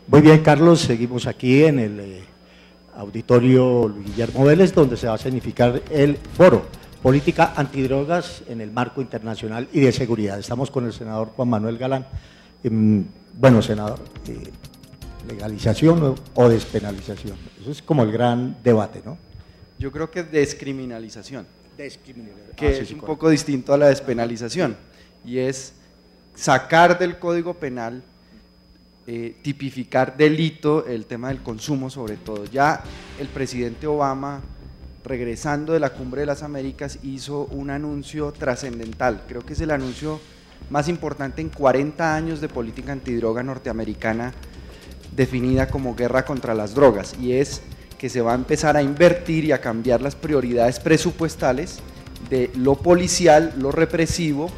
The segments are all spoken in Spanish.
Muy bien, Carlos, seguimos aquí en el auditorio Luis Guillermo Vélez, donde se va a significar el foro Política Antidrogas en el marco internacional y de seguridad. Estamos con el senador Juan Manuel Galán. Bueno, senador, legalización o despenalización, eso es como el gran debate, ¿no? Yo creo que descriminalización, Descriminalización. que es un poco distinto a la despenalización, y es sacar del Código Penal, tipificar delito el tema del consumo sobre todo. Ya el presidente Obama, regresando de la Cumbre de las Américas, hizo un anuncio trascendental, creo que es el anuncio más importante en 40 años de política antidroga norteamericana definida como guerra contra las drogas, y es que se va a empezar a invertir y a cambiar las prioridades presupuestales de lo policial, lo represivo,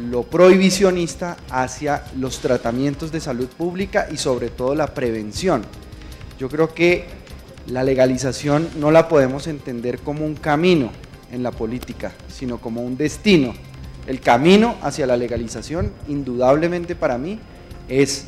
lo prohibicionista hacia los tratamientos de salud pública y sobre todo la prevención. Yo creo que la legalización no la podemos entender como un camino en la política, sino como un destino. El camino hacia la legalización, indudablemente para mí, es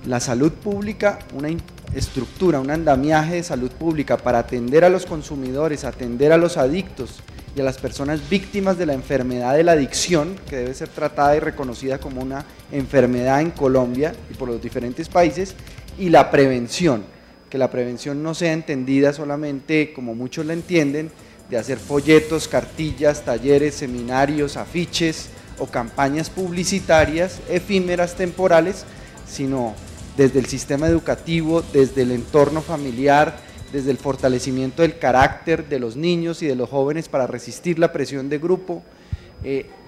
la salud pública, una estructura, un andamiaje de salud pública para atender a los consumidores, atender a los adictos y a las personas víctimas de la enfermedad de la adicción, que debe ser tratada y reconocida como una enfermedad en Colombia y por los diferentes países, y la prevención, que la prevención no sea entendida solamente como muchos la entienden, de hacer folletos, cartillas, talleres, seminarios, afiches o campañas publicitarias efímeras, temporales, sino desde el sistema educativo, desde el entorno familiar, desde el fortalecimiento del carácter de los niños y de los jóvenes para resistir la presión de grupo,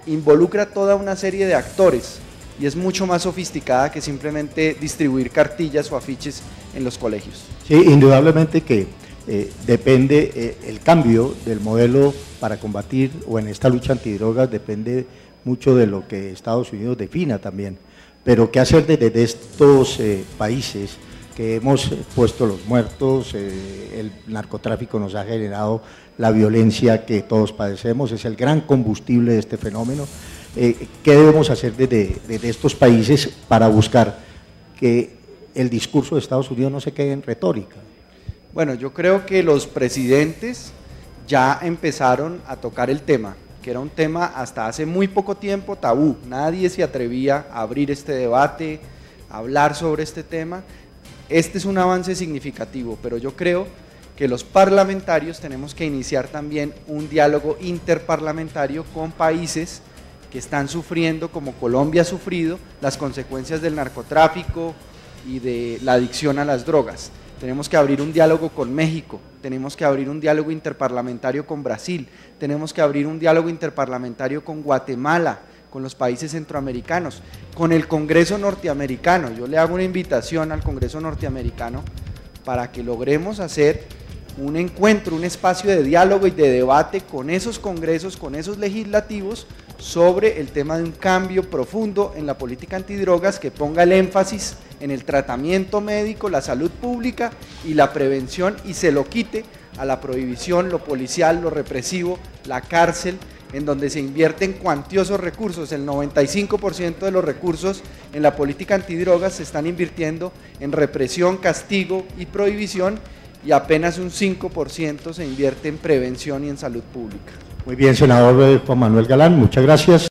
involucra toda una serie de actores y es mucho más sofisticada que simplemente distribuir cartillas o afiches en los colegios. Sí, indudablemente que depende el cambio del modelo para combatir o en esta lucha antidrogas depende mucho de lo que Estados Unidos defina también, pero qué hacer desde estos países que hemos puesto los muertos, el narcotráfico nos ha generado la violencia que todos padecemos, es el gran combustible de este fenómeno. ¿Qué debemos hacer desde estos países para buscar que el discurso de Estados Unidos no se quede en retórica? Bueno, yo creo que los presidentes ya empezaron a tocar el tema, que era un tema hasta hace muy poco tiempo tabú, nadie se atrevía a abrir este debate, a hablar sobre este tema. Este es un avance significativo, pero yo creo que los parlamentarios tenemos que iniciar también un diálogo interparlamentario con países que están sufriendo, como Colombia ha sufrido, las consecuencias del narcotráfico y de la adicción a las drogas. Tenemos que abrir un diálogo con México, tenemos que abrir un diálogo interparlamentario con Brasil, tenemos que abrir un diálogo interparlamentario con Guatemala, con los países centroamericanos, con el Congreso norteamericano. Yo le hago una invitación al Congreso norteamericano para que logremos hacer un encuentro, un espacio de diálogo y de debate con esos congresos, con esos legislativos, sobre el tema de un cambio profundo en la política antidrogas que ponga el énfasis en el tratamiento médico, la salud pública y la prevención, y se lo quite a la prohibición, lo policial, lo represivo, la cárcel, en donde se invierten cuantiosos recursos. El 95% de los recursos en la política antidrogas se están invirtiendo en represión, castigo y prohibición, y apenas un 5% se invierte en prevención y en salud pública. Muy bien, senador Juan Manuel Galán, muchas gracias.